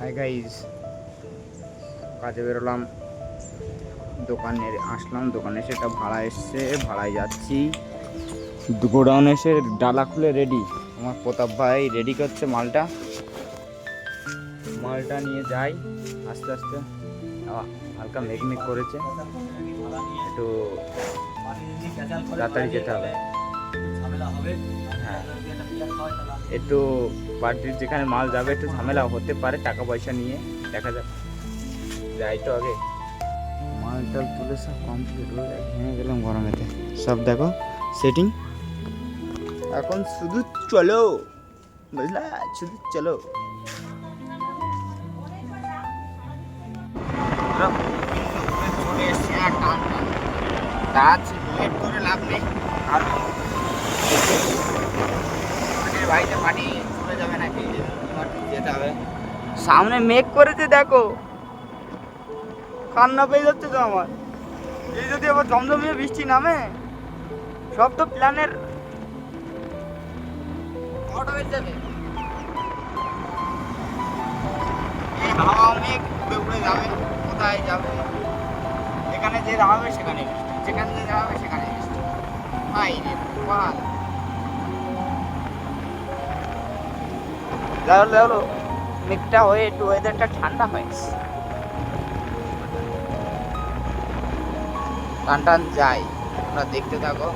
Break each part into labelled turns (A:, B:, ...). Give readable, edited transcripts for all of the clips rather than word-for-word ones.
A: Hi guys, কাজে বেরোলাম, দোকানে আসলাম, দোকানে এসে একটা ভাড়া এসছে, ভাড়ায় যাচ্ছি। গোডাউন এসে ডালা খুলে রেডি। আমার প্রতাপ ভাই রেডি করছে মালটা নিয়ে যাই আস্তে আস্তে। হালকা মেঘমেঘ করেছে, একটু তাড়াতাড়ি যেতে হবে। হ্যাঁ, একটু বাড়ির যেখানে মাল যাবে একটু ঝামেলা হতে পারে, টাকা পয়সা নিয়ে দেখা যাক। যাই তো আগে, মালটা তুলে সব কমপ্লিট হয়ে ভেঙে গেলাম গরমেতে। সব দেখো সেটিং, এখন শুধু চলো, বুঝলা, শুধু চলো। চলে এসছি আর লেট করে লাভ নেই, আর বাড়িতে পানি চলে যাবে নাকি, যেতে হবে। সামনে মেঘ করেছে দেখো, কান্না পেয়ে যাচ্ছে তো আমার। এই যদি আবার জমজমিয়ে বৃষ্টি নামে, সব তো প্ল্যানের আউট হয়ে যাবে। এই হাওয়া মেঘ উড়ে উড়ে যাবে, কোথায় যাবে? এখানে যে দাঁড়াবে সেখানে বৃষ্টি, যেখানে যে দাঁড়াবে সেখানে বৃষ্টি। ভাই রে বাল, হলো মেঘটা হয়ে একটু ওয়েদারটা ঠান্ডা হয়েছে, টান টান যাই। তোমরা দেখতে থাকো,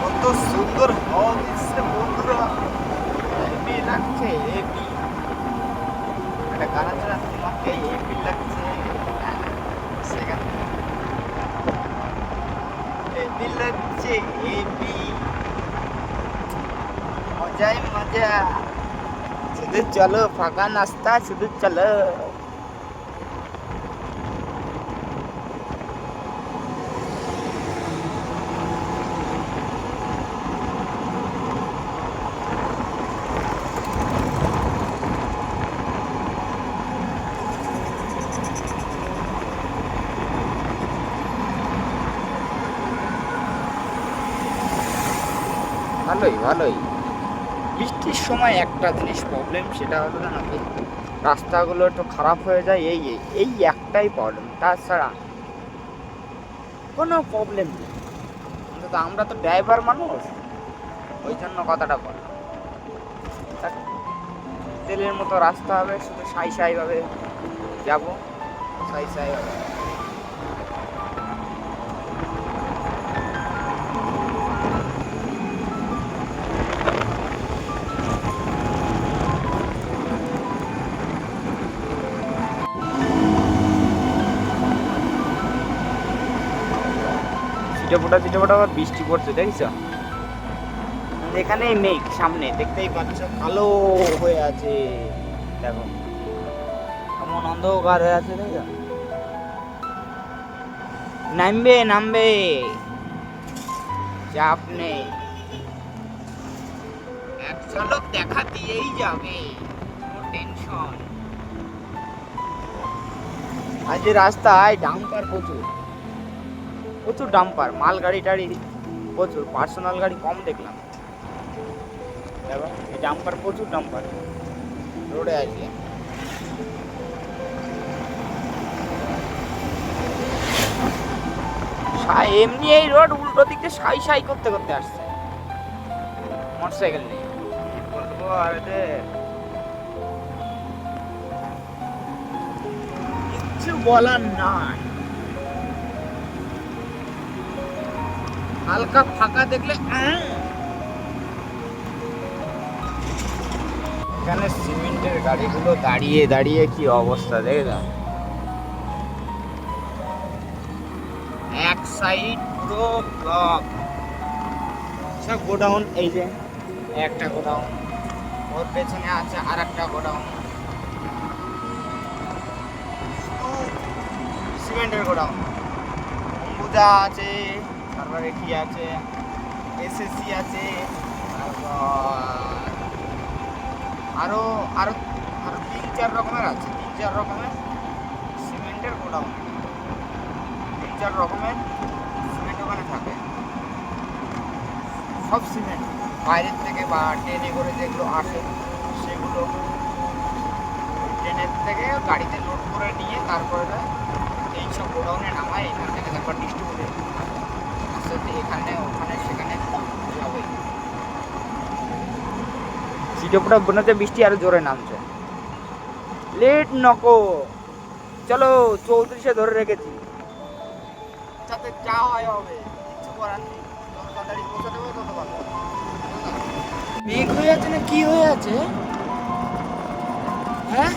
A: কত সুন্দর হাওয়া দিচ্ছে বন্ধুরা, হেভি লাগছে, হেভি। একটা গানা ছাড়া তোমাকে হেভি লাগছে, সেখানে হেভি লাগছে, হেভি মজাই মজা। শুধু চলো, ফাঁকা নাস্তা, শুধু চলো। ভালোই ভালোই। বৃষ্টির সময় একটা জিনিস প্রবলেম, সেটা হলো না কি, রাস্তাগুলো একটু খারাপ হয়ে যায়, এই একটাই প্রবলেম, তাছাড়া কোনো প্রবলেম নেই। কিন্তু আমরা তো ড্রাইভার মানুষ, ওই জন্য কথাটা বললাম। তেলের মতো রাস্তা হবে, শুধু সাই সাই ভাবে যাবো, সাই সাই ভাবে। চিটে ফোটা আবার বৃষ্টি পড়ছে, দেখছো? এখানে মেঘ, সামনে দেখতেই পাচ্ছ কালো হয়ে আছে, দেখো এমন অন্ধকার হয়ে আছে, দেখো। নামবে নামবে, চাপ নেই, এক ঝলক দেখা দিয়েই যাবে, নো টেনশন। আজ রাস্তায় ডাম্পার প্রচুর, প্রচুর ডাম্পার, মাল গাড়ি টাড়ি প্রচুর, পার্সোনাল গাড়ি কম দেখলাম। দেখো এই ডাম্পার, প্রচুর ডাম্পার রোডে আছে। এমনি এই রোড উল্টো দিক দিয়ে সাই সাই করতে করতে আসছে, মোটরসাইকেল নেই, বলবো আর কিচ্ছু বলার নাই। হালকা ফাঁকা দেখলে এখানে সিমেন্টের গাড়িগুলো দাঁড়িয়ে দাঁড়িয়ে কি অবস্থা, দেখে এক সাইড পুরো ব্লক, সব গোডাউন। এই যে একটা গোডাউন, ওর পেছনে আছে আর একটা গোডাউন, সিমেন্টের গোডাউন। অম্বুজা আছে, তারপরে কি আছে, এসএসসি আছে, আরো আরো আরো 3-4 রকমের আছে, 3-4 রকমের সিমেন্টের গোডাউন, 3-4 রকমের সিমেন্ট ওখানে থাকে। সব সিমেন্ট বাইরের থেকে বা ট্রেনে করে যেগুলো আসে ট্রেনের থেকে গাড়িতে লোড করে নিয়ে তারপরে এইসব গোডাউনে নামায়, এখান থেকে তারপর ডিস্ট্রিবিউট আস্তে আস্তে এখানে ওখানে সেখানে হবে। সিটোপটা বোনাতে বৃষ্টি আরো জোরে নামছে। লেট নকো, চলো 34 ধরে রেখেছি, যাতে যা হয় হবে, কিছু করার নেই। যত তাড়াতাড়ি পৌঁছাতে হবে তত ভালো। মেঘ হয়ে আছে না কি হয়ে আছে? হ্যাঁ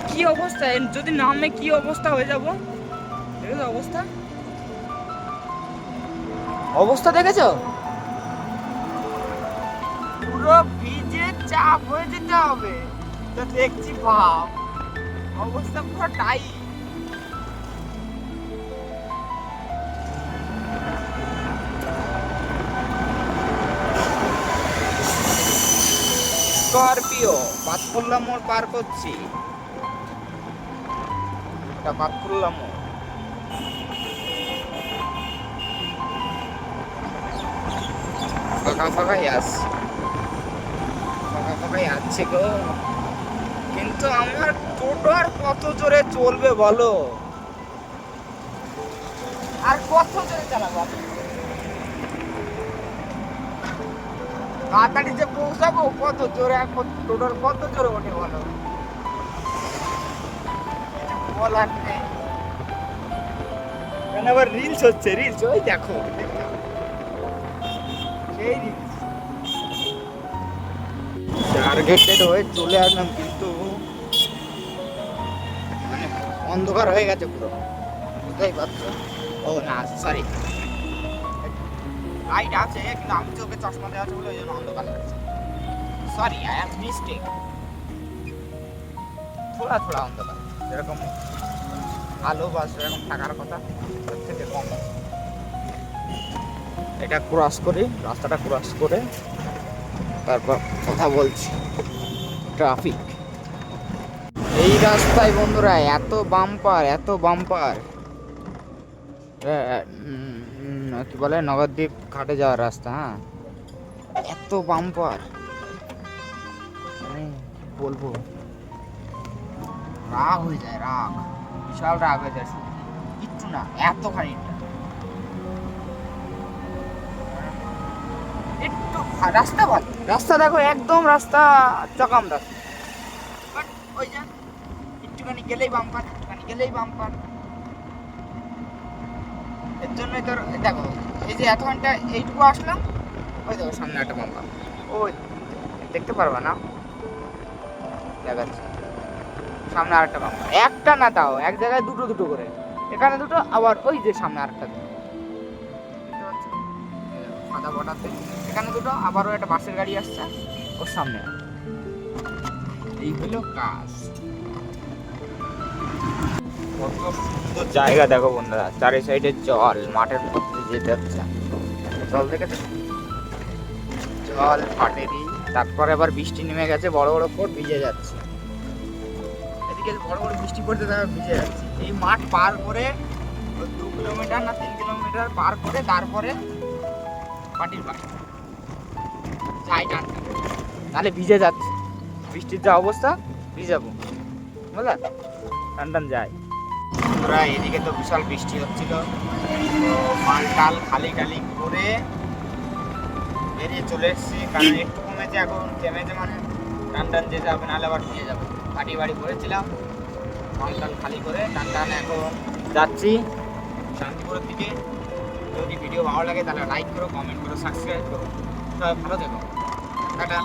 A: কি অবস্থা, যদি নামে কি অবস্থা হয়ে যাব। দেখেছো অবস্থা, অবস্থা দেখেছো? পুরো ভিজে চাপ হয়ে যেতে হবে। তো দেখছি ভাব অবস্থা পুরো টাইট। স্করপিও পাতকুল্লা মোড় পার করছি, এটা পাতকুল্লা মোড়। ফাঁকা ফাঁকাই আসছে, ফাঁকা ফাঁকাই আসছে গো, কিন্তু আমার টোটো আর কত জোরে চলবে বলো? আর কত জোরে চালাবো? তাড়াতাড়ি যে পৌঁছাবো কত জোরে, টোটোর কত জোরে ওঠে বলো? বলার নেই। আবার রিলস হচ্ছে, রিলস ওই দেখো সেই রিলস। টার্গেটেড হয়ে চলে আসলাম, কিন্তু মানে অন্ধকার হয়ে গেছে পুরো, বুঝতেই পারছো। ও না সরি, লাইট আছে কিন্তু আমি চোখে চশমা দেওয়া আছে বলে ওই জন্য অন্ধকার লাগছে। Sorry, I am mistake. থোড়া থোড়া অন্ধকার, যেরকম আলো বা সেরকম থাকার কথা তার থেকে কম। এটা ক্রস করি, রাস্তাটা ক্রস করে তারপর কথা বলছি। ট্রাফিক এই রাস্তায় বন্ধুরা এত বাম্পার, এত বাম্পার, কি বলে নগরদ্বীপ ঘাটে যাওয়ার রাস্তা। হ্যাঁ এত বাম্পার, মানে বলবো রাগ হয়ে যায়, রাগ, বিশাল রাগ হয়ে যায়। শুধু কিচ্ছু না, এত খানিকটা একটু রাস্তা ভালো, রাস্তা দেখো একদম রাস্তা চকাম রাস্তা, বাট ওই যে একটুখানি গেলেই বাম্পার, একটুখানি গেলেই বাম্পার। এর জন্যই তোর দেখো এই যে এত ঘন্টা এইটুকু আসলাম, ওই দেখো সামনে একটা বাম্পার, ওই দেখতে পারবা না, দেখাচ্ছি সামনে আরেকটা বাম্পার, একটা না তাও এক জায়গায় দুটো দুটো করে, এখানে দুটো আবার ওই যে সামনে আরেকটা দুটো, দেখতে পাচ্ছ সাদা বর্ডারতে, এখানে দুটো, আবারও একটা বাসের গাড়ি আসছে ওর সামনে। এই হলো কাজ। কত সুন্দর জায়গা দেখো বন্ধুরা, চারি সাইডে জল, মাঠের মধ্যে যেতে হচ্ছে, জল দেখেছো, জল ফাটেরি। তারপরে আবার বৃষ্টি নেমে গেছে, বড় বড় ফোট ভিজে যাচ্ছে, এদিকে বড় বড় বৃষ্টি পড়তে তারপর ভিজে যাচ্ছে। এই মাঠ পার করে 2 কিলোমিটার না 3 কিলোমিটার পার করে তারপরে পাটির পাশ যাই টানতে, তাহলে ভিজে যাচ্ছে, বৃষ্টির যা অবস্থা ভিজাবো, বুঝলা, টান টান যায়। আমরা এদিকে তো বিশাল বৃষ্টি হচ্ছিল, তো মাল টাল খালি খালি করে বেরিয়ে চলে এসেছি, কারণ একটু কমেছে, এখন থেমেছে, মানে টান টান যেতে হবে, নাহলে আবার ভিজে যাবো। বাড়ি বাড়ি করেছিলাম, মাল টাল খালি করে টান টান এখন যাচ্ছি শান্তিপুরের দিকে। যদি ভিডিও ভালো লাগে তাহলে লাইক করো, কমেন্ট করো, সাবস্ক্রাইব করো। সবাই ভালো থেকো, টাটা।